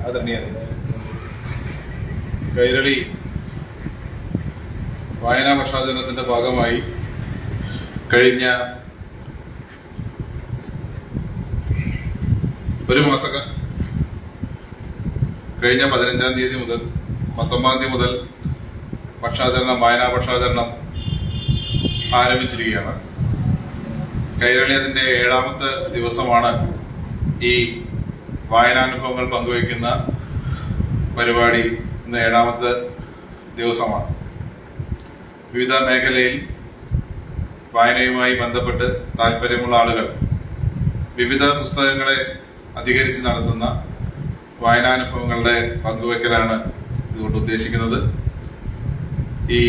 ആദരണീയൻ കൈരളി വായനാ വർഷാചരണത്തിന്റെ ഭാഗമായി കഴിഞ്ഞ ഒരു മാസം കഴിഞ്ഞ 15-ാം തീയതി മുതൽ 19-ാം തീയതി മുതൽ വായനാ പക്ഷാചരണം ആരംഭിച്ചിരിക്കുകയാണ്. കൈരളി അതിന്റെ 7ാമത്തെ ദിവസമാണ് ഈ വായനാനുഭവങ്ങൾ പങ്കുവയ്ക്കുന്ന പരിപാടി. ഇന്ന് 7ാമത്തെ ദിവസമാണ്. വിവിധ മേഖലയിൽ വായനയുമായി ബന്ധപ്പെട്ട് താല്പര്യമുള്ള ആളുകൾ വിവിധ പുസ്തകങ്ങളെ അധികരിച്ച് നടത്തുന്ന വായനാനുഭവങ്ങളുടെ പങ്കുവയ്ക്കലാണ് ഇതുകൊണ്ട് ഉദ്ദേശിക്കുന്നത്. ഈ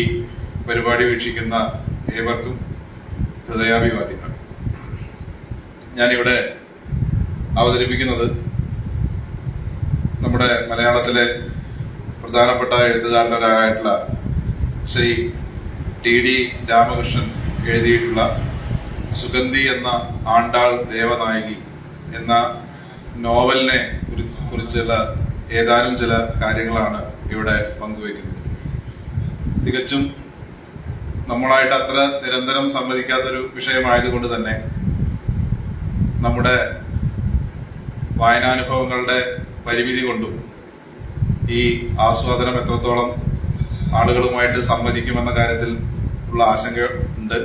പരിപാടി വീക്ഷിക്കുന്ന ഏവർക്കും ഹൃദയാഭിവാദ്യങ്ങൾ. ഞാനിവിടെ അവതരിപ്പിക്കുന്നത് നമ്മുടെ മലയാളത്തിലെ പ്രധാനപ്പെട്ട എഴുത്തുകാരനായിട്ടുള്ള ശ്രീ ടി.ഡി. രാമകൃഷ്ണൻ എഴുതിയിട്ടുള്ള സുഗന്ധി എന്ന ആണ്ടാൾ ദേവനായകി എന്ന നോവലിനെ കുറിച്ചുള്ള ഏതാനും ചില കാര്യങ്ങളാണ് ഇവിടെ പങ്കുവയ്ക്കുന്നത്. തികച്ചും നമ്മളായിട്ട് അത്ര നിരന്തരം സംവദിക്കാത്തൊരു വിഷയമായതുകൊണ്ട് തന്നെ നമ്മുടെ വായനാനുഭവങ്ങളുടെ പരിമിതി കൊണ്ടും ഈ ആസ്വാദനം എത്രത്തോളം ആളുകളുമായിട്ട് സംവദിക്കുമെന്ന കാര്യത്തിൽ ഉള്ള ആശങ്ക ഉണ്ട്.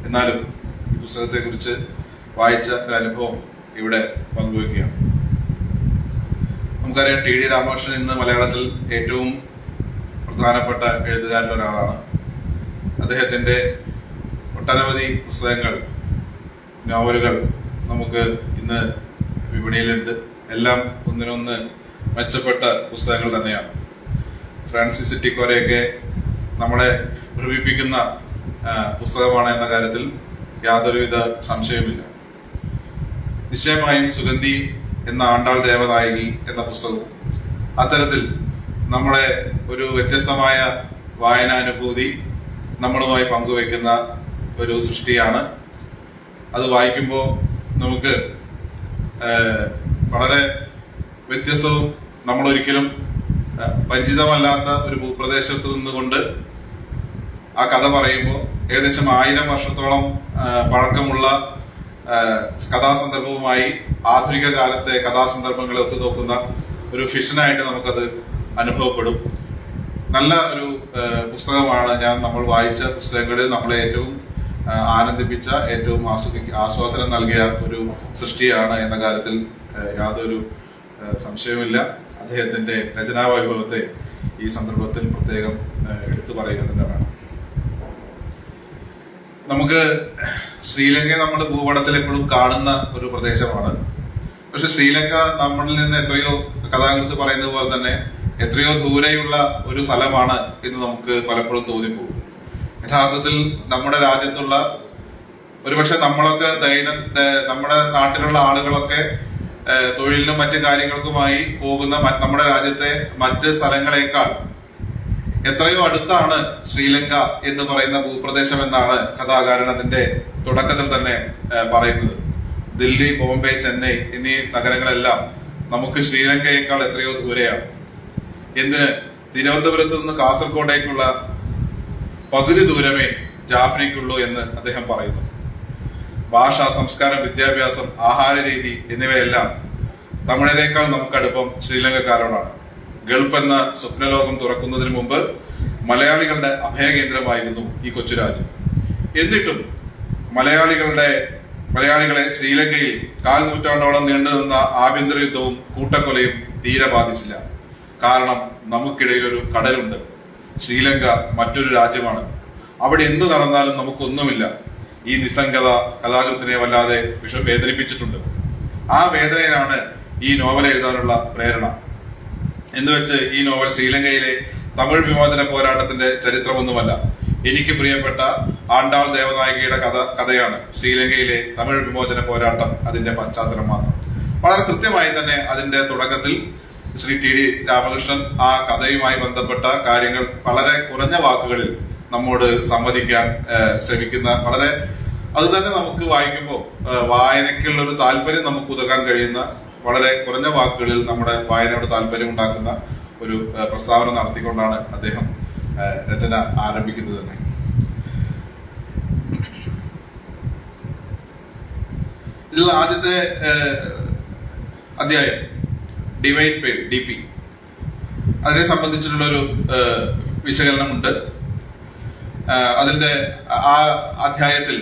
എന്നാലും ഈ പുസ്തകത്തെക്കുറിച്ച് വായിച്ച ഒരു അനുഭവം ഇവിടെ പങ്കുവയ്ക്കുകയാണ്. നമുക്കറിയാം, ടി.ഡി. രാമകൃഷ്ണൻ ഇന്ന് മലയാളത്തിൽ ഏറ്റവും പ്രധാനപ്പെട്ട എഴുത്തുകാരിൽ ഒരാളാണ്. അദ്ദേഹത്തിന്റെ ഒട്ടനവധി പുസ്തകങ്ങൾ, നോവലുകൾ നമുക്ക് ഇന്ന് വിപണിയിലുണ്ട്. എല്ലാം ഒന്നിനൊന്ന് മെച്ചപ്പെട്ട പുസ്തകങ്ങൾ തന്നെയാണ്. ഫ്രാൻസിസ് ടിക്കോരെയൊക്കെ നമ്മളെ ഭ്രമിപ്പിക്കുന്ന പുസ്തകമാണ് എന്ന കാര്യത്തിൽ യാതൊരുവിധ സംശയവുമില്ല. നിശ്ചയമായും സുഗന്ധി എന്ന ആണ്ടാൾ ദേവനായകി എന്ന പുസ്തകവും അത്തരത്തിൽ നമ്മളെ ഒരു വ്യത്യസ്തമായ വായനാനുഭൂതി നമ്മളുമായി പങ്കുവയ്ക്കുന്ന ഒരു സൃഷ്ടിയാണ്. അത് വായിക്കുമ്പോൾ നമുക്ക് വളരെ വ്യത്യസ്തവും നമ്മളൊരിക്കലും പരിചിതമല്ലാത്ത ഒരു ഭൂപ്രദേശത്ത് നിന്നുകൊണ്ട് ആ കഥ പറയുമ്പോൾ ഏകദേശം 1000 വർഷത്തോളം പഴക്കമുള്ള കഥാസന്ദർഭവുമായി ആധുനിക കാലത്തെ കഥാസന്ദർഭങ്ങളെ ഒത്തുനോക്കുന്ന ഒരു ഫിക്ഷനായിട്ട് നമുക്കത് അനുഭവപ്പെടും. നല്ല ഒരു പുസ്തകമാണ്. നമ്മൾ വായിച്ച പുസ്തകങ്ങളിൽ നമ്മളെ ഏറ്റവും ആനന്ദിപ്പിച്ച, ഏറ്റവും ആസ്വാദനം നൽകിയ ഒരു സൃഷ്ടിയാണ് എന്ന കാര്യത്തിൽ യാതൊരു സംശയവുമില്ല. അദ്ദേഹത്തിന്റെ രചനാ വൈഭവത്തെ ഈ സന്ദർഭത്തിൽ പ്രത്യേകം എടുത്തു പറയുക തന്നെ വേണം. നമുക്ക് ശ്രീലങ്കയെ നമ്മുടെ ഭൂപടത്തിൽ എപ്പോഴും കാണുന്ന ഒരു പ്രദേശമാണ്. പക്ഷെ ശ്രീലങ്ക നമ്മളിൽ നിന്ന് എത്രയോ, കഥാകൃത്ത് പറയുന്നത് പോലെ തന്നെ എത്രയോ ദൂരെയുള്ള ഒരു സ്ഥലമാണ് എന്ന് നമുക്ക് പലപ്പോഴും തോന്നിപ്പോകും. യഥാർത്ഥത്തിൽ നമ്മുടെ രാജ്യത്തുള്ള ഒരുപക്ഷെ നമ്മളൊക്കെ നമ്മുടെ നാട്ടിലുള്ള ആളുകളൊക്കെ തൊഴിലിനും മറ്റു കാര്യങ്ങൾക്കുമായി പോകുന്ന നമ്മുടെ രാജ്യത്തെ മറ്റ് സ്ഥലങ്ങളെക്കാൾ എത്രയോ അടുത്താണ് ശ്രീലങ്ക എന്ന് പറയുന്ന ഭൂപ്രദേശം എന്നാണ് കഥാകാരൻ അതിന്റെ തുടക്കത്തിൽ തന്നെ പറയുന്നത്. ദില്ലി, ബോംബെ, ചെന്നൈ എന്നീ നഗരങ്ങളെല്ലാം നമുക്ക് ശ്രീലങ്കയേക്കാൾ എത്രയോ ദൂരെയാണ്. എന്തിന്, തിരുവനന്തപുരത്ത് നിന്ന് കാസർഗോഡേക്കുള്ള പകുതി ദൂരമേ ജാഫ്രിക്കുള്ളൂ എന്ന് അദ്ദേഹം പറയുന്നു. ഭാഷ, സംസ്കാരം, വിദ്യാഭ്യാസം, ആഹാര രീതി എന്നിവയെല്ലാം തമിഴരേക്കാൾ നമുക്കടുപ്പം ശ്രീലങ്കക്കാരോടാണ്. ഗൾഫ് എന്ന സ്വപ്നലോകം തുറക്കുന്നതിന് മുമ്പ് മലയാളികളുടെ അഭയകേന്ദ്രമായിരുന്നു ഈ കൊച്ചു രാജ്യം. എന്നിട്ടും മലയാളികളെ ശ്രീലങ്കയിൽ 4 നൂറ്റാണ്ടോളം നീണ്ടുനിന്ന ആഭ്യന്തര യുദ്ധവും കൂട്ടക്കൊലയും തീരെ ബാധിച്ചില്ല. കാരണം നമുക്കിടയിൽ ഒരു കടലുണ്ട്. ശ്രീലങ്ക മറ്റൊരു രാജ്യമാണ്. അവിടെ എന്തു നടന്നാലും നമുക്കൊന്നുമില്ല. ഈ നിസ്സംഗത കഥാകൃത്തിനെ വല്ലാതെ വേദനിപ്പിച്ചിട്ടുണ്ട്. ആ വേദനയിലാണ് ഈ നോവൽ എഴുതാനുള്ള പ്രേരണ. എന്നുവെച്ച് ഈ നോവൽ ശ്രീലങ്കയിലെ തമിഴ് വിമോചന പോരാട്ടത്തിന്റെ ചരിത്രമൊന്നുമല്ല. എനിക്ക് പ്രിയപ്പെട്ട ആണ്ടാൾ ദേവനായകിയുടെ കഥയാണ് ശ്രീലങ്കയിലെ തമിഴ് വിമോചന പോരാട്ടം, അതിന്റെ പശ്ചാത്തലം മാത്രം. വളരെ കൃത്യമായി തന്നെ അതിന്റെ തുടക്കത്തിൽ ശ്രീ ടി.ഡി. രാമകൃഷ്ണൻ ആ കഥയുമായി ബന്ധപ്പെട്ട കാര്യങ്ങൾ വളരെ കുറഞ്ഞ വാക്കുകളിൽ നമ്മോട് സംവദിക്കാൻ ശ്രമിക്കുന്ന, അത് തന്നെ നമുക്ക് വായിക്കുമ്പോൾ വായനയ്ക്കുള്ള ഒരു താല്പര്യം നമുക്ക് ഉതകാൻ കഴിയുന്ന വളരെ കുറഞ്ഞ വാക്കുകളിൽ നമ്മുടെ വായനയോട് താല്പര്യം ഉണ്ടാക്കുന്ന ഒരു പ്രസ്താവന നടത്തിക്കൊണ്ടാണ് അദ്ദേഹം രചന ആരംഭിക്കുന്നത് തന്നെ. ഇതിൽ ആദ്യത്തെ അധ്യായം ഡിവൈൻ പേ DP, അതിനെ സംബന്ധിച്ചിട്ടുള്ള ഒരു വിശകലനമുണ്ട്. അതിന്റെ ആ അധ്യായത്തിൽ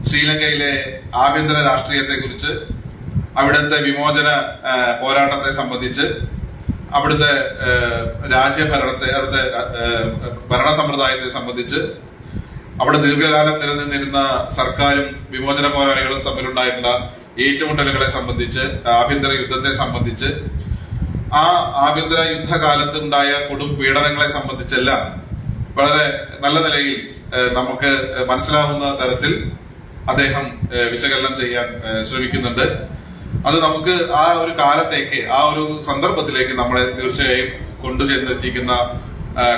ശ്രീലങ്കയിലെ ആഭ്യന്തര രാഷ്ട്രീയത്തെ കുറിച്ച്, അവിടുത്തെ വിമോചന പോരാട്ടത്തെ സംബന്ധിച്ച്, അവിടുത്തെ രാജ്യഭരണത്തെ, അവിടുത്തെ ഭരണ സമ്പ്രദായത്തെ സംബന്ധിച്ച്, അവിടെ ദീർഘകാലം നിലനിന്നിരുന്ന സർക്കാരും വിമോചന പോരാളികളും തമ്മിലുണ്ടായിട്ടുള്ള ഏറ്റുമുട്ടലുകളെ സംബന്ധിച്ച്, ആഭ്യന്തര യുദ്ധത്തെ സംബന്ധിച്ച്, ആ ആഭ്യന്തര യുദ്ധകാലത്ത് ഉണ്ടായ കൊടും പീഡനങ്ങളെ സംബന്ധിച്ചെല്ലാം വളരെ നല്ല നിലയിൽ നമുക്ക് മനസ്സിലാവുന്ന തരത്തിൽ അദ്ദേഹം വിശകലനം ചെയ്യാൻ ശ്രമിക്കുന്നുണ്ട്. അത് നമുക്ക് ആ ഒരു കാലത്തേക്ക്, ആ ഒരു സന്ദർഭത്തിലേക്ക് നമ്മളെ തീർച്ചയായും കൊണ്ടുചെന്നെത്തിക്കുന്ന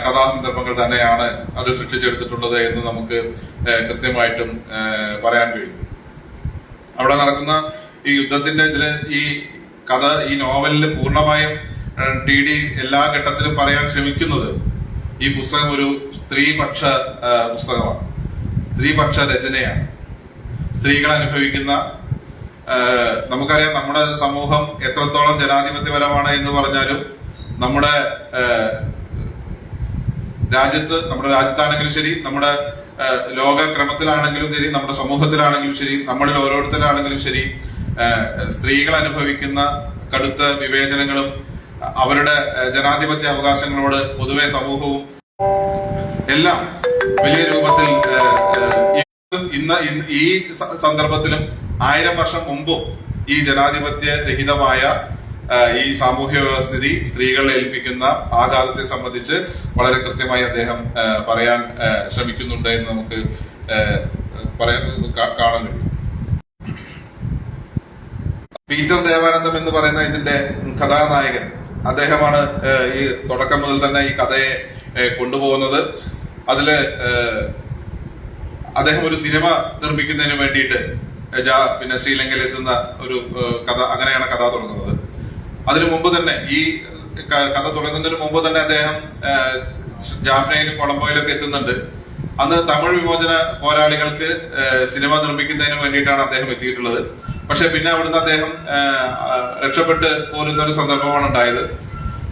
കഥാസന്ദർഭങ്ങൾ തന്നെയാണ് അത് സൃഷ്ടിച്ചെടുത്തിട്ടുള്ളത് എന്ന് നമുക്ക് കൃത്യമായിട്ടും പറയാൻ കഴിയും. അവിടെ നടക്കുന്ന ഈ യുദ്ധത്തിന്റെ ഇതില് ഈ കഥ, ഈ നോവലിൽ പൂർണ്ണമായും TD എല്ലാ ഘട്ടത്തിലും പറയാൻ ശ്രമിക്കുന്നത് ഈ പുസ്തകം ഒരു സ്ത്രീപക്ഷ പുസ്തകമാണ്, സ്ത്രീപക്ഷ രചനയാണ്. സ്ത്രീകൾ അനുഭവിക്കുന്ന, നമുക്കറിയാം നമ്മുടെ സമൂഹം എത്രത്തോളം ജനാധിപത്യപരമാണ് എന്ന് പറഞ്ഞാലും നമ്മുടെ രാജ്യത്താണെങ്കിലും ശരി, നമ്മുടെ ലോകക്രമത്തിലാണെങ്കിലും ശരി, നമ്മുടെ സമൂഹത്തിലാണെങ്കിലും ശരി, നമ്മളിൽ ഓരോരുത്തരാണെങ്കിലും ശരി, സ്ത്രീകൾ അനുഭവിക്കുന്ന കടുത്ത വിവേചനങ്ങളും അവരുടെ ജനാധിപത്യ അവകാശങ്ങളോട് പൊതുവെ സമൂഹവും എല്ലാം വലിയ രൂപത്തിൽ ഇന്ന് ഈ സന്ദർഭത്തിലും 1000 വർഷം മുമ്പും ഈ ജനാധിപത്യ രഹിതമായ ഈ സാമൂഹ്യ വ്യവസ്ഥിതി സ്ത്രീകളെ ഏൽപ്പിക്കുന്ന ആഘാതത്തെ സംബന്ധിച്ച് വളരെ കൃത്യമായി അദ്ദേഹം പറയാൻ ശ്രമിക്കുന്നുണ്ട് എന്ന് നമുക്ക് കാണാൻ കഴിയും. പീറ്റർ ദേവാനന്ദം എന്ന് പറയുന്ന ഇതിന്റെ കഥാനായകൻ, അദ്ദേഹമാണ് ഈ തുടക്കം മുതൽ തന്നെ ഈ കഥയെ കൊണ്ടുപോകുന്നത്. അതില് അദ്ദേഹം ഒരു സിനിമ നിർമ്മിക്കുന്നതിന് വേണ്ടിയിട്ട് പിന്നെ ശ്രീലങ്കയിൽ എത്തുന്ന ഒരു കഥ, അങ്ങനെയാണ് കഥ തുടങ്ങുന്നത്. അതിനു മുമ്പ് തന്നെ, ഈ കഥ തുടങ്ങുന്നതിന് മുമ്പ് തന്നെ അദ്ദേഹം ജാഫ്നയിലും കൊളംബോയിലും ഒക്കെ എത്തുന്നുണ്ട്. അന്ന് തമിഴ് വിമോചന പോരാളികൾക്ക് സിനിമ നിർമ്മിക്കുന്നതിന് വേണ്ടിയിട്ടാണ് അദ്ദേഹം എത്തിയിട്ടുള്ളത്. പക്ഷെ പിന്നെ അവിടുന്ന് അദ്ദേഹം രക്ഷപ്പെട്ട് പോരുന്ന ഒരു സന്ദർഭമാണ് ഉണ്ടായത്.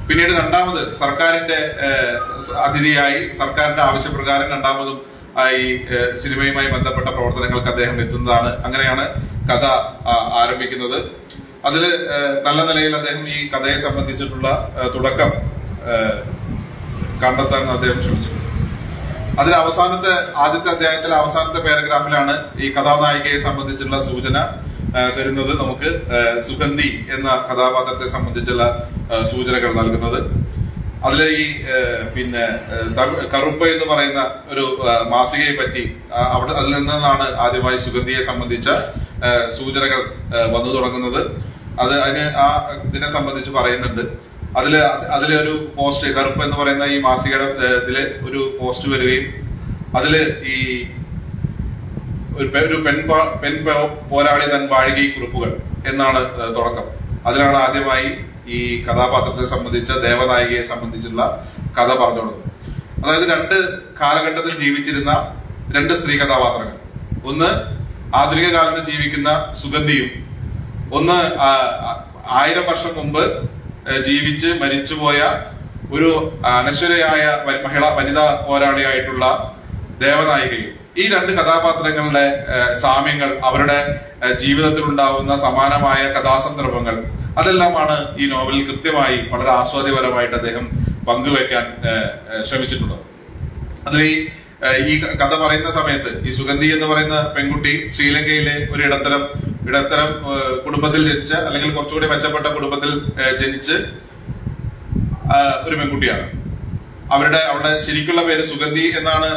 പിന്നീട് രണ്ടാമത് സർക്കാരിന്റെ അതിഥിയായി, സർക്കാരിന്റെ ആവശ്യപ്രകാരം രണ്ടാമതും ഈ സിനിമയുമായി ബന്ധപ്പെട്ട പ്രവർത്തനങ്ങൾക്ക് അദ്ദേഹം എത്തുന്നതാണ്. അങ്ങനെയാണ് കഥ ആരംഭിക്കുന്നത്. അതില് നല്ല നിലയിൽ അദ്ദേഹം ഈ കഥയെ സംബന്ധിച്ചിട്ടുള്ള തുടക്കം കണ്ടെത്താൻ അദ്ദേഹം ശ്രമിച്ചു. അതിൽ ആദ്യത്തെ അധ്യായത്തിലെ അവസാനത്തെ പാരഗ്രാഫിലാണ് ഈ കഥാനായികയെ സംബന്ധിച്ചുള്ള സൂചന തരുന്നത്. നമുക്ക് സുഗന്ധി എന്ന കഥാപാത്രത്തെ സംബന്ധിച്ചുള്ള സൂചനകൾ നൽകുന്നത്. അതിലെ ഈ പിന്നെ കറുപ്പ എന്ന് പറയുന്ന ഒരു മാസികയെ പറ്റി, അതിൽ നിന്നാണ് ആദ്യമായി സുഗന്ധിയെ സംബന്ധിച്ച സൂചനകൾ വന്നു തുടങ്ങുന്നത്. ഇതിനെ സംബന്ധിച്ച് പറയുന്നുണ്ട്. അതിലെ ഒരു പോസ്റ്റ്, കറുപ്പ് എന്ന് പറയുന്ന ഈ മാസികയുടെ ഇതില് ഒരു പോസ്റ്റ് വരികയും അതില് ഈ ഒരു പെൺ പോരാളി തൻ വാഴികை കുറിപ്പുകൾ എന്നാണ് തുടക്കം. അതിലാണ് ആദ്യമായി ഈ കഥാപാത്രത്തെ സംബന്ധിച്ച, ദേവനായികയെ സംബന്ധിച്ചുള്ള കഥ പറഞ്ഞോളൂ. അതായത് 2 കാലഘട്ടത്തിൽ ജീവിച്ചിരുന്ന 2 സ്ത്രീ കഥാപാത്രങ്ങൾ, ഒന്ന് ആധുനിക കാലത്ത് ജീവിക്കുന്ന സുഗന്ധിയും, ഒന്ന് 1000 വർഷം മുമ്പ് ജീവിച്ച് മരിച്ചുപോയ ഒരു അനശ്വരയായ വനിതാ പോരാളിയായിട്ടുള്ള ദേവനായികയും. ഈ 2 കഥാപാത്രങ്ങളുടെ സാമ്യങ്ങൾ, അവരുടെ ജീവിതത്തിൽ ഉണ്ടാവുന്ന സമാനമായ കഥാസന്ദർഭങ്ങൾ, അതെല്ലാമാണ് ഈ നോവലിൽ കൃത്യമായി വളരെ ആസ്വാദ്യപരമായിട്ട് അദ്ദേഹം പങ്കുവെക്കാൻ ശ്രമിച്ചിട്ടുള്ളത്. അതിൽ ഈ കഥ പറയുന്ന സമയത്ത് ഈ സുഗന്ധി എന്ന് പറയുന്ന പെൺകുട്ടി ശ്രീലങ്കയിലെ ഒരു ഇടത്തരം കുടുംബത്തിൽ ജനിച്ച, അല്ലെങ്കിൽ കുറച്ചുകൂടി മെച്ചപ്പെട്ട കുടുംബത്തിൽ ജനിച്ച് ഒരു പെൺകുട്ടിയാണ്. അവരുടെ ശരിക്കുള്ള പേര് സുഗന്ധി എന്നാണ്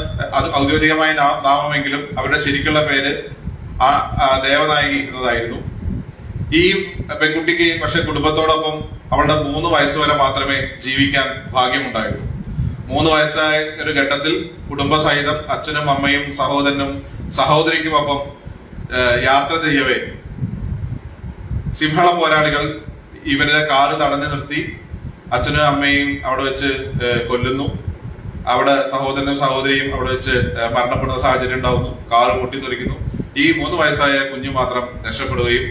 ഔദ്യോഗികമായ നാമമെങ്കിലും അവരുടെ ശരിക്കുള്ള പേര് ദേവനായികി എന്നതായിരുന്നു. ഈ പെൺകുട്ടിക്ക് പക്ഷെ കുടുംബത്തോടൊപ്പം അവളുടെ 3 വയസ്സ് വരെ മാത്രമേ ജീവിക്കാൻ ഭാഗ്യമുണ്ടായുള്ളൂ. 3 വയസ്സായ ഒരു ഘട്ടത്തിൽ കുടുംബസഹിതം അച്ഛനും അമ്മയും സഹോദരനും സഹോദരിക്കുമൊപ്പം യാത്ര ചെയ്യവേ സിംഹള പോരാളികൾ ഇവരുടെ കാറ് തടഞ്ഞു നിർത്തി അച്ഛനും അമ്മയും അവിടെ വെച്ച് കൊല്ലുന്നു. അവിടെ സഹോദരനും സഹോദരിയും അവിടെ വെച്ച് മരണപ്പെടുന്ന സാഹചര്യം ഉണ്ടാവുന്നു. കാറ് പൊട്ടിത്തെറിക്കുന്നു. ഈ 3 വയസ്സായ കുഞ്ഞു മാത്രം രക്ഷപ്പെടുകയും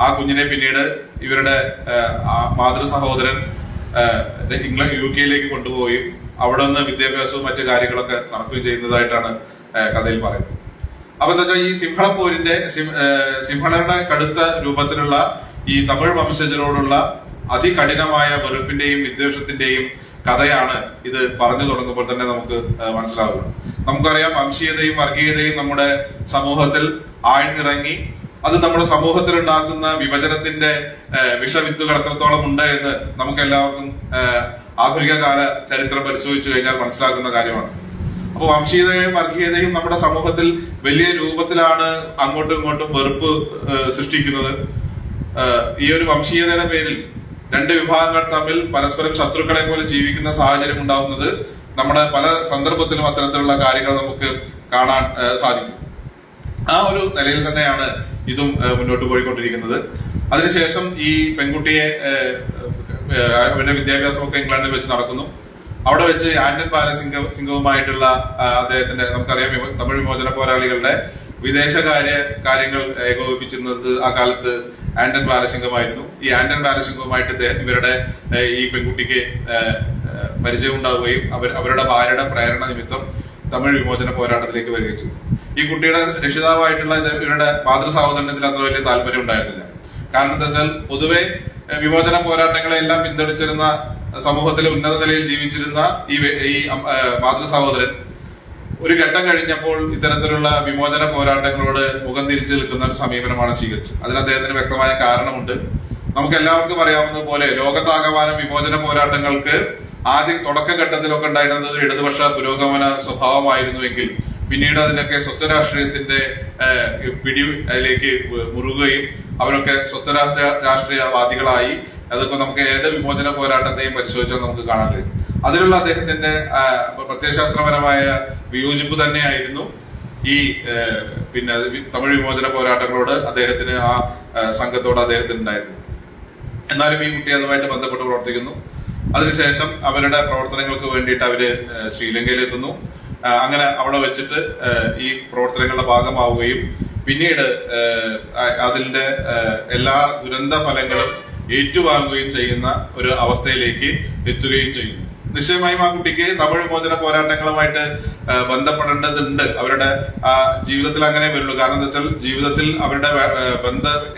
ആ കുഞ്ഞിനെ പിന്നീട് ഇവരുടെ മാതൃ സഹോദരൻ UK കൊണ്ടുപോവുകയും അവിടെ നിന്ന് വിദ്യാഭ്യാസവും മറ്റു കാര്യങ്ങളൊക്കെ നടക്കുകയും ചെയ്യുന്നതായിട്ടാണ് കഥയിൽ പറയുന്നത്. അപ്പൊ എന്താ വെച്ചാൽ ഈ സിംഹളപ്പോരിന്റെ സിംഹളരുടെ കടുത്ത രൂപത്തിലുള്ള ഈ തമിഴ് വംശജരോടുള്ള അതികഠിനമായ വെറുപ്പിന്റെയും വിദ്വേഷത്തിന്റെയും കഥയാണ് ഇത് പറഞ്ഞു തുടങ്ങുമ്പോൾ തന്നെ നമുക്ക് മനസ്സിലാവുക. നമുക്കറിയാം, വംശീയതയും വർഗീയതയും നമ്മുടെ സമൂഹത്തിൽ ആഴ്ന്നിറങ്ങി അത് നമ്മുടെ സമൂഹത്തിൽ ഉണ്ടാക്കുന്ന വിഭജനത്തിന്റെ വിഷവിത്തുകൾ എത്രത്തോളം ഉണ്ട് എന്ന് നമുക്ക് എല്ലാവർക്കും ആധുനിക കാല ചരിത്രം പരിശോധിച്ചു കഴിഞ്ഞാൽ മനസ്സിലാക്കുന്ന കാര്യമാണ്. അപ്പൊ വംശീയതയും വർഗീയതയും നമ്മുടെ സമൂഹത്തിൽ വലിയ രൂപത്തിലാണ് അങ്ങോട്ടും ഇങ്ങോട്ടും വെറുപ്പ് സൃഷ്ടിക്കുന്നത്. ഈ ഒരു വംശീയതയുടെ പേരിൽ 2 വിഭാഗങ്ങൾ തമ്മിൽ പരസ്പരം ശത്രുക്കളെ പോലെ ജീവിക്കുന്ന സാഹചര്യം ഉണ്ടാവുന്നത് നമ്മുടെ പല സന്ദർഭത്തിലും അത്തരത്തിലുള്ള കാര്യങ്ങൾ നമുക്ക് കാണാൻ സാധിക്കും. ആ ഒരു നിലയിൽ തന്നെയാണ് ഇതും മുന്നോട്ട് പോയിക്കൊണ്ടിരിക്കുന്നത്. അതിനുശേഷം ഈ പെൺകുട്ടിയെ അവരുടെ വിദ്യാഭ്യാസമൊക്കെ ഇംഗ്ലണ്ടിൽ വെച്ച് നടക്കുന്നു. അവിടെ വെച്ച് ആന്റൺ ബാലസിംഗവുമായിട്ടുള്ള അദ്ദേഹത്തിന്റെ, നമുക്കറിയാം, തമിഴ് വിമോചന പോരാളികളുടെ കാര്യങ്ങൾ ഏകോപിപ്പിച്ചിരുന്നത് ആ കാലത്ത് ആന്റൺ ബാലസിംഗമായിരുന്നു. ഈ ആന്റൺ ബാലസിംഗവുമായിട്ട് ഇവരുടെ ഈ പെൺകുട്ടിക്ക് പരിചയം ഉണ്ടാവുകയും അവരുടെ ഭാര്യയുടെ പ്രേരണ നിമിത്തം തമിഴ് വിമോചന പോരാട്ടത്തിലേക്ക് വരികയും ചെയ്തു. ഈ കുട്ടിയുടെ രക്ഷിതാവായിട്ടുള്ള ഇവരുടെ മാതൃ സഹോദരനത്തിൽ അത്ര വലിയ താല്പര്യം ഉണ്ടായിരുന്നില്ല. കാരണം എന്താ വെച്ചാൽ പൊതുവെ വിമോചന പോരാട്ടങ്ങളെല്ലാം പിന്തുണച്ചിരുന്ന, സമൂഹത്തിലെ ഉന്നത നിലയിൽ ജീവിച്ചിരുന്ന ഈ മാതൃ സഹോദരൻ ഒരു ഘട്ടം കഴിഞ്ഞപ്പോൾ ഇത്തരത്തിലുള്ള വിമോചന പോരാട്ടങ്ങളോട് മുഖം തിരിച്ചു നിൽക്കുന്ന ഒരു സമീപനമാണ് സ്വീകരിച്ചത്. അതിന് അദ്ദേഹത്തിന് വ്യക്തമായ കാരണമുണ്ട്. നമുക്ക് എല്ലാവർക്കും അറിയാവുന്ന പോലെ ലോകത്താകമാനം വിമോചന പോരാട്ടങ്ങൾക്ക് തുടക്കഘട്ടത്തിലൊക്കെ ഉണ്ടായിരുന്നത് ഇടതുപക്ഷ പുരോഗമന സ്വഭാവമായിരുന്നുവെങ്കിൽ പിന്നീട് അതിനൊക്കെ സ്വത്വ രാഷ്ട്രീയത്തിന്റെ അതിലേക്ക് മുറുകുകയും അവരൊക്കെ സ്വത്വ രാഷ്ട്രീയവാദികളായി. അതൊക്കെ നമുക്ക് ഏത് വിമോചന പോരാട്ടത്തെയും പരിശോധിച്ചാൽ നമുക്ക് കാണാൻ കഴിയും. അതിലുള്ള അദ്ദേഹത്തിന്റെ പ്രത്യയശാസ്ത്രപരമായ വിയോജിപ്പ് തന്നെയായിരുന്നു ഈ തമിഴ് വിമോചന പോരാട്ടങ്ങളോട് അദ്ദേഹത്തിന്, ആ സംഘത്തോട് അദ്ദേഹത്തിന് ഉണ്ടായിരുന്നു. എന്നാലും ഈ കുട്ടി അതുമായിട്ട് ബന്ധപ്പെട്ട് പ്രവർത്തിക്കുന്നു. അതിനുശേഷം അവരുടെ പ്രവർത്തനങ്ങൾക്ക് വേണ്ടിയിട്ട് അവര് ശ്രീലങ്കയിലെത്തുന്നു. അങ്ങനെ അവിടെ വെച്ചിട്ട് ഈ പ്രവർത്തനങ്ങളുടെ ഭാഗമാവുകയും പിന്നീട് അതിന്റെ എല്ലാ ദുരന്ത ഫലങ്ങളും ഏറ്റുവാങ്ങുകയും ചെയ്യുന്ന ഒരു അവസ്ഥയിലേക്ക് എത്തുകയും ചെയ്യുന്നു. നിശ്ചയമായും ആ കുട്ടിക്ക് തമിഴ് വിമോചന പോരാട്ടങ്ങളുമായിട്ട് ബന്ധപ്പെടേണ്ടതുണ്ട്. അവരുടെ ജീവിതത്തിൽ അങ്ങനെ വരുള്ളൂ. കാരണം എന്താ വെച്ചാൽ ജീവിതത്തിൽ അവരുടെ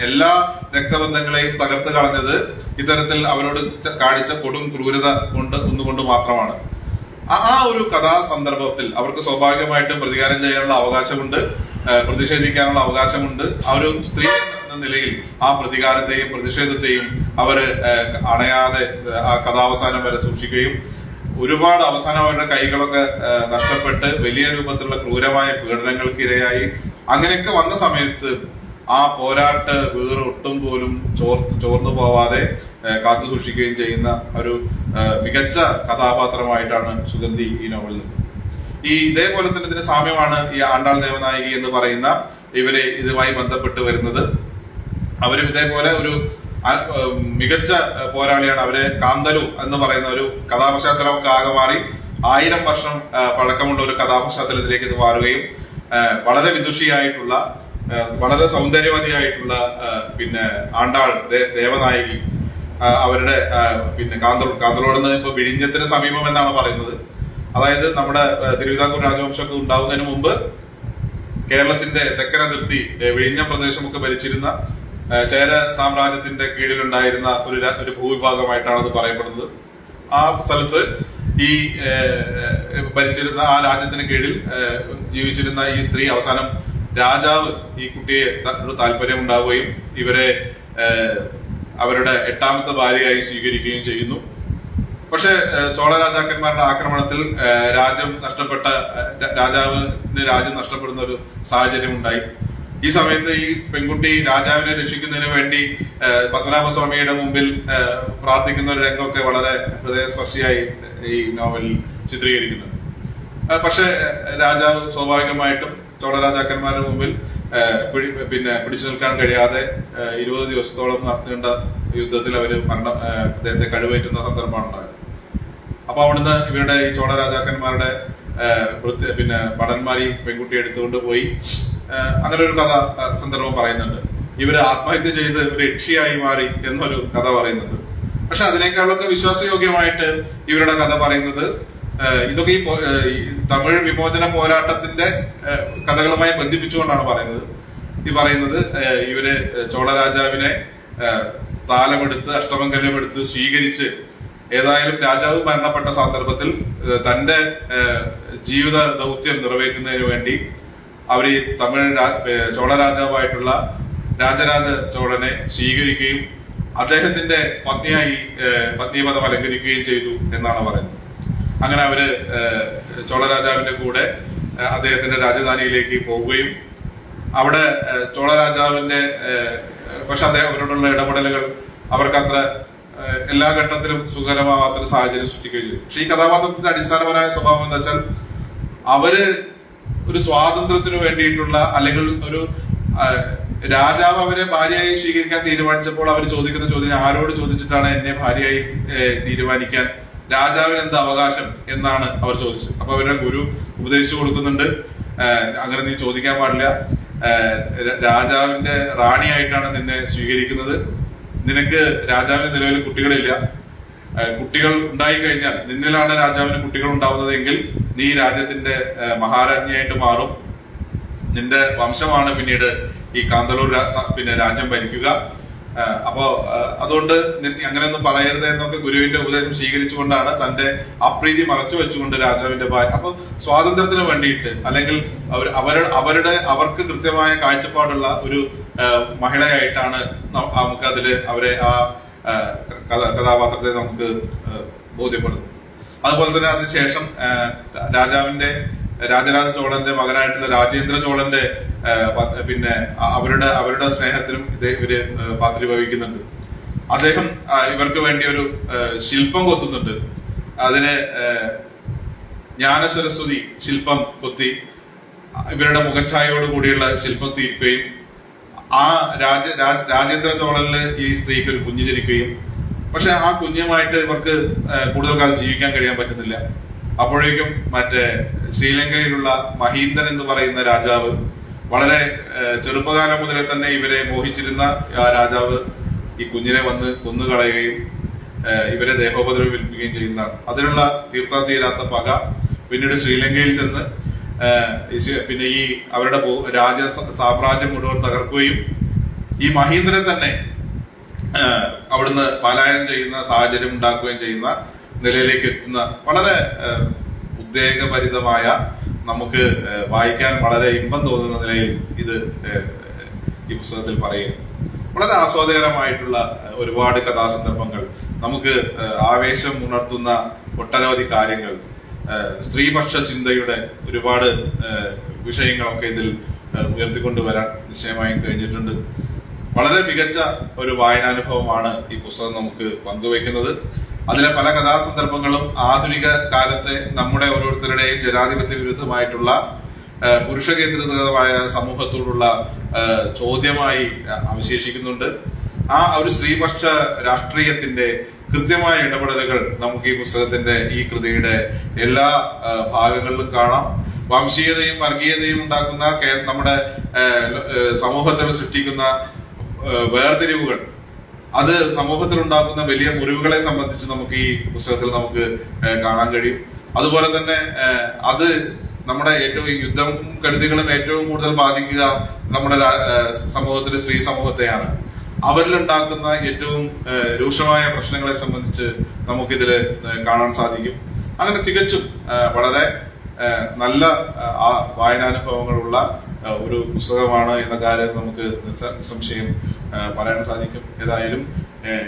എല്ലാ രക്തബന്ധങ്ങളെയും തകർത്ത് കളഞ്ഞത് ഇത്തരത്തിൽ അവരോട് കാണിച്ച കൊടും ക്രൂരത ഒന്നുകൊണ്ട് മാത്രമാണ്. ആ ഒരു കഥാസന്ദർഭത്തിൽ അവർക്ക് സ്വാഭാവികമായിട്ടും പ്രതികാരം ചെയ്യാനുള്ള അവകാശമുണ്ട്, പ്രതിഷേധിക്കാനുള്ള അവകാശമുണ്ട്. ആ ഒരു സ്ത്രീ എന്ന നിലയിൽ ആ പ്രതികാരത്തെയും പ്രതിഷേധത്തെയും അവര് അണയാതെ ആ കഥാവസാനം വരെ സൂക്ഷിക്കുകയും ഒരുപാട് അവസാനം അവരുടെ കൈകളൊക്കെ നഷ്ടപ്പെട്ട് വലിയ രൂപത്തിലുള്ള ക്രൂരമായ പീഡനങ്ങൾക്ക് ഇരയായി അങ്ങനെയൊക്കെ വന്ന സമയത്ത് ആ പോരാട്ട ഒട്ടും പോലും ചോർന്നു പോവാതെ കാത്തു സൂക്ഷിക്കുകയും ചെയ്യുന്ന ഒരു മികച്ച കഥാപാത്രമായിട്ടാണ് സുഗന്ധി ഈ നോവലിൽ നിൽക്കുന്നത്. ഇതേപോലെ തന്നെ ഇതിന് സാമ്യമാണ് ഈ ആണ്ടാൾ ദേവനായകി എന്ന് പറയുന്ന ഇവരെ ഇതുമായി ബന്ധപ്പെട്ട് വരുന്നത്. അവരും ഇതേപോലെ ഒരു മികച്ച പോരാളിയാണ്. അവരെ കാന്തലു എന്ന് പറയുന്ന ഒരു കഥാപശ്ചാത്തലമൊക്കെ ആകെ മാറി 1000 വർഷം പഴക്കമുള്ള ഒരു കഥാപശ്ചാത്തലത്തിലേക്ക് ഇത് മാറുകയും വളരെ വിദുഷിയായിട്ടുള്ള, വളരെ സൗന്ദര്യവതിയായിട്ടുള്ള ആണ്ടാൾ ദേവനായകി അവരുടെ കാന്തലോടെന്ന് ഇപ്പൊ വിഴിഞ്ഞത്തിന് സമീപം എന്നാണ് പറയുന്നത്. അതായത് നമ്മുടെ തിരുവിതാംകൂർ രാജവംശമൊക്കെ ഉണ്ടാവുന്നതിന് മുമ്പ് കേരളത്തിന്റെ തെക്കൻ അതിർത്തി വിഴിഞ്ഞം പ്രദേശമൊക്കെ ഭരിച്ചിരുന്ന ചേര സാമ്രാജ്യത്തിന്റെ കീഴിലുണ്ടായിരുന്ന ഒരു ഭൂവിഭാഗമായിട്ടാണ് അത് പറയപ്പെടുന്നത്. ആ സ്ഥലത്ത് ഈ ഭരിച്ചിരുന്ന ആ രാജ്യത്തിന് കീഴിൽ ജീവിച്ചിരുന്ന ഈ സ്ത്രീ അവസാനം രാജാവ് ഈ കുട്ടിയെ താല്പര്യം ഉണ്ടാവുകയും ഇവരെ അവരുടെ 8ാമത്തെ ഭാര്യയായി സ്വീകരിക്കുകയും ചെയ്യുന്നു. പക്ഷെ ചോള രാജാക്കന്മാരുടെ ആക്രമണത്തിൽ രാജാവിന് രാജ്യം നഷ്ടപ്പെടുന്ന ഒരു സാഹചര്യം ഉണ്ടായി. ഈ സമയത്ത് ഈ പെൺകുട്ടി രാജാവിനെ രക്ഷിക്കുന്നതിന് വേണ്ടി പത്മനാഭസ്വാമിയുടെ മുമ്പിൽ പ്രാർത്ഥിക്കുന്ന ഒരു രംഗമൊക്കെ വളരെ ഹൃദയസ്പർശിയായി ഈ നോവലിൽ ചിത്രീകരിക്കുന്നുണ്ട്. പക്ഷെ രാജാവ് സ്വാഭാവികമായിട്ടും ചോള രാജാക്കന്മാരുടെ മുമ്പിൽ പിടിച്ചു നിൽക്കാൻ കഴിയാതെ 20 ദിവസത്തോളം നീണ്ട യുദ്ധത്തിൽ അവര് അദ്ദേഹത്തെ കഴിവേറ്റുന്ന സന്ദർഭമാണ് ഉണ്ടായത്. അപ്പൊ അവിടുന്ന് ഇവരുടെ ഈ ചോള രാജാക്കന്മാരുടെ പിന്നെ ഭടന്മാരി പെൺകുട്ടിയെ എടുത്തുകൊണ്ട് പോയി അങ്ങനെ ഒരു കഥ സന്ദർഭം പറയുന്നുണ്ട്. ഇവര് ആത്മഹത്യ ചെയ്ത് ഒരു യക്ഷിയായി മാറി എന്നൊരു കഥ പറയുന്നുണ്ട്. പക്ഷെ അതിനേക്കാളൊക്കെ വിശ്വാസയോഗ്യമായിട്ട് ഇവരുടെ കഥ പറയുന്നത് ഇതൊക്കെ ഈ തമിഴ് വിമോചന പോരാട്ടത്തിന്റെ കഥകളുമായി ബന്ധിപ്പിച്ചുകൊണ്ടാണ് പറയുന്നത്. ഇവര് ചോള രാജാവിനെ താലമെടുത്ത് അഷ്ടമംഗലമെടുത്ത് സ്വീകരിച്ച് ഏതായാലും രാജാവ് മരണപ്പെട്ട സന്ദർഭത്തിൽ തന്റെ ജീവിത ദൗത്യം നിറവേറ്റുന്നതിന് വേണ്ടി അവർ ഈ തമിഴ് ചോള രാജാവായിട്ടുള്ള രാജരാജ ചോളനെ സ്വീകരിക്കുകയും അദ്ദേഹത്തിന്റെ പത്നിപദം അലങ്കരിക്കുകയും ചെയ്തു എന്നാണ് പറയുന്നത്. അങ്ങനെ അവര് ചോള രാജാവിന്റെ കൂടെ അദ്ദേഹത്തിന്റെ രാജധാനിയിലേക്ക് പോവുകയും അവിടെ ചോള രാജാവിന്റെ പക്ഷെ അവരോടുള്ള ഇടപെടലുകൾ അവർക്കത്ര എല്ലാ ഘട്ടത്തിലും സുഖകരമാവാത്തൊരു സാഹചര്യം സൃഷ്ടിക്കുകയും ചെയ്തു. പക്ഷെ ഈ കഥാപാത്രത്തിന്റെ അടിസ്ഥാനപരമായ സ്വഭാവം എന്താ വെച്ചാൽ അവര് ഒരു സ്വാതന്ത്ര്യത്തിന് വേണ്ടിയിട്ടുള്ള അല്ലെങ്കിൽ ഒരു രാജാവ് അവരെ ഭാര്യയായി സ്വീകരിക്കാൻ തീരുമാനിച്ചപ്പോൾ അവർ ചോദിക്കുന്ന ചോദ്യം ആരോട് ചോദിച്ചിട്ടാണ് എന്നെ ഭാര്യയായി തീരുമാനിക്കാൻ, രാജാവിന് എന്താ അവകാശം എന്നാണ് അവർ ചോദിച്ചത്. അപ്പൊ അവരുടെ ഗുരു ഉപദേശിച്ചു കൊടുക്കുന്നുണ്ട്, അങ്ങനെ നീ ചോദിക്കാൻ പാടില്ല, രാജാവിന്റെ റാണിയായിട്ടാണ് നിന്നെ സ്വീകരിക്കുന്നത്, നിനക്ക് രാജാവിന് നിലവിൽ കുട്ടികളില്ല, കുട്ടികൾ ഉണ്ടായി കഴിഞ്ഞാൽ നിന്നിലാണ് രാജാവിന് കുട്ടികൾ ഉണ്ടാവുന്നതെങ്കിൽ നീ രാജ്യത്തിന്റെ മഹാരാജ്ഞിയായിട്ട് മാറും, നിന്റെ വംശമാണ് പിന്നീട് ഈ കാന്തളൂർ പിന്നെ രാജ്യം ഭരിക്കുക. അപ്പോ അതുകൊണ്ട് അങ്ങനെയൊന്നും പറയരുത് എന്നൊക്കെ ഗുരുവിന്റെ ഉപദേശം സ്വീകരിച്ചുകൊണ്ടാണ് തന്റെ അപ്രീതി മറച്ചു വെച്ചുകൊണ്ട് രാജാവിന്റെ ഭാര്യ. അപ്പൊ സ്വാതന്ത്ര്യത്തിന് വേണ്ടിയിട്ട് അല്ലെങ്കിൽ അവർക്ക് കൃത്യമായ കാഴ്ചപ്പാടുള്ള ഒരു മഹിളയായിട്ടാണ് നമുക്ക് അതില് അവരെ ആ കഥാപാത്രത്തെ നമുക്ക് ബോധ്യപ്പെടുന്നത്. അതുപോലെ തന്നെ അതിനുശേഷം രാജരാജ ചോളന്റെ മകനായിട്ടുള്ള രാജേന്ദ്ര ചോളന്റെ പിന്നെ അവരുടെ സ്നേഹത്തിലും ഇവര് പാത്രീഭവിക്കുന്നുണ്ട്. അദ്ദേഹം ഇവർക്ക് വേണ്ടി ഒരു ശില്പം കൊത്തുന്നുണ്ട്. അതിന് ജ്ഞാനസരസ്വതി ശില്പം കൊത്തി ഇവരുടെ മുഖഛായയോട് കൂടിയുള്ള ശില്പം തീർക്കുകയും ആ രാജേന്ദ്ര ചോളനില് ഈ സ്ത്രീക്ക് ഒരു കുഞ്ഞ് ജനിക്കുകയും പക്ഷെ ആ കുഞ്ഞുമായിട്ട് ഇവർക്ക് കൂടുതൽ കാലം ജീവിക്കാൻ കഴിയാൻ പറ്റുന്നില്ല. അപ്പോഴേക്കും ശ്രീലങ്കയിലുള്ള മഹീന്ദൻ എന്ന് പറയുന്ന രാജാവ്, വളരെ ചെറുപ്പകാലം മുതലേ തന്നെ ഇവരെ മോഹിച്ചിരുന്ന ആ രാജാവ് ഈ കുഞ്ഞിനെ വന്ന് കൊന്നുകളയുകയും ഇവരെ ദേഹോപദ്രവിപ്പിക്കുകയും ചെയ്യുന്നതാണ്. അതിനുള്ള തീർത്താതീരാത്ത പക പിന്നീട് ശ്രീലങ്കയിൽ ചെന്ന് പിന്നെ ഈ അവരുടെ സാമ്രാജ്യം മുഴുവൻ തകർക്കുകയും ഈ മഹീന്ദ്രൻ തന്നെ അവിടുന്ന് പലായനം ചെയ്യുന്ന സാഹചര്യം ഉണ്ടാക്കുകയും ചെയ്യുന്ന നിലയിലേക്ക് എത്തുന്ന വളരെ ഉദ്വേഗഭരിതമായ, നമുക്ക് വായിക്കാൻ വളരെ ഇമ്പം തോന്നുന്ന നിലയിൽ ഇത് ഈ പുസ്തകത്തിൽ പറയുന്നു. വളരെ ആസ്വാദകരമായിട്ടുള്ള ഒരുപാട് കഥാസന്ദർഭങ്ങൾ, നമുക്ക് ആവേശം ഉണർത്തുന്ന ഒട്ടനവധി കാര്യങ്ങൾ, സ്ത്രീപക്ഷ ചിന്തയുടെ ഒരുപാട് വിഷയങ്ങളൊക്കെ ഇതിൽ ഉയർത്തിക്കൊണ്ടുവരാൻ നിശ്ചയമായും കഴിഞ്ഞിട്ടുണ്ട്. വളരെ മികച്ച ഒരു വായനാനുഭവമാണ് ഈ പുസ്തകം നമുക്ക് പങ്കുവയ്ക്കുന്നത്. അതിലെ പല കഥാസന്ദർഭങ്ങളും ആധുനിക കാലത്തെ നമ്മുടെ ഓരോരുത്തരുടെയും ജനാധിപത്യ വിരുദ്ധമായിട്ടുള്ള പുരുഷ കേന്ദ്രീകൃതമായ സമൂഹത്തോടുള്ള ചോദ്യമായി അവശേഷിക്കുന്നുണ്ട്. ആ ഒരു സ്ത്രീപക്ഷ രാഷ്ട്രീയത്തിന്റെ കൃത്യമായ ഇടപെടലുകൾ നമുക്ക് ഈ പുസ്തകത്തിന്റെ ഈ കൃതിയുടെ എല്ലാ ഭാഗങ്ങളിലും കാണാം. വംശീയതയും വർഗീയതയും ഉണ്ടാക്കുന്ന നമ്മുടെ സമൂഹത്തിൽ സൃഷ്ടിക്കുന്ന വേർതിരിവുകൾ, അത് സമൂഹത്തിൽ ഉണ്ടാക്കുന്ന വലിയ മുറിവുകളെ സംബന്ധിച്ച് നമുക്ക് ഈ പുസ്തകത്തിൽ നമുക്ക് കാണാൻ കഴിയും. അതുപോലെ തന്നെ അത് നമ്മുടെ ഏറ്റവും യുദ്ധം കെടുതികളും ഏറ്റവും കൂടുതൽ ബാധിക്കുക നമ്മുടെ സമൂഹത്തിലെ സ്ത്രീ സമൂഹത്തെയാണ്. അവരിലുണ്ടാക്കുന്ന ഏറ്റവും രൂക്ഷമായ പ്രശ്നങ്ങളെ സംബന്ധിച്ച് നമുക്കിതില് കാണാൻ സാധിക്കും. അങ്ങനെ തികച്ചും വളരെ നല്ല വായനാനുഭവങ്ങളുള്ള ഒരു പുസ്തകമാണ് എന്ന കാര്യം നമുക്ക് നിസ്സംശയം പറയാൻ സാധിക്കും. ഏതായാലും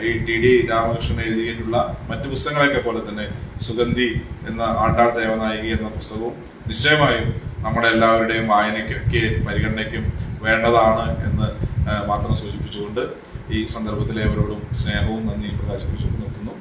ഈ ടി.ഡി. രാമകൃഷ്ണൻ എഴുതിയിട്ടുള്ള മറ്റു പുസ്തകങ്ങളൊക്കെ പോലെ തന്നെ സുഗന്ധി എന്ന ആണ്ടാൾ ദേവനായികി എന്ന പുസ്തകവും നിശ്ചയമായും നമ്മുടെ എല്ലാവരുടെയും വായനയ്ക്കൊക്കെ പരിഗണനയ്ക്കും വേണ്ടതാണ് എന്ന് മാത്രം സൂചിപ്പിച്ചുകൊണ്ട് ഈ സന്ദർഭത്തിലെ അവരോടും സ്നേഹവും നന്ദിയും പ്രകാശിപ്പിച്ചുകൊണ്ട് നിർത്തുന്നു.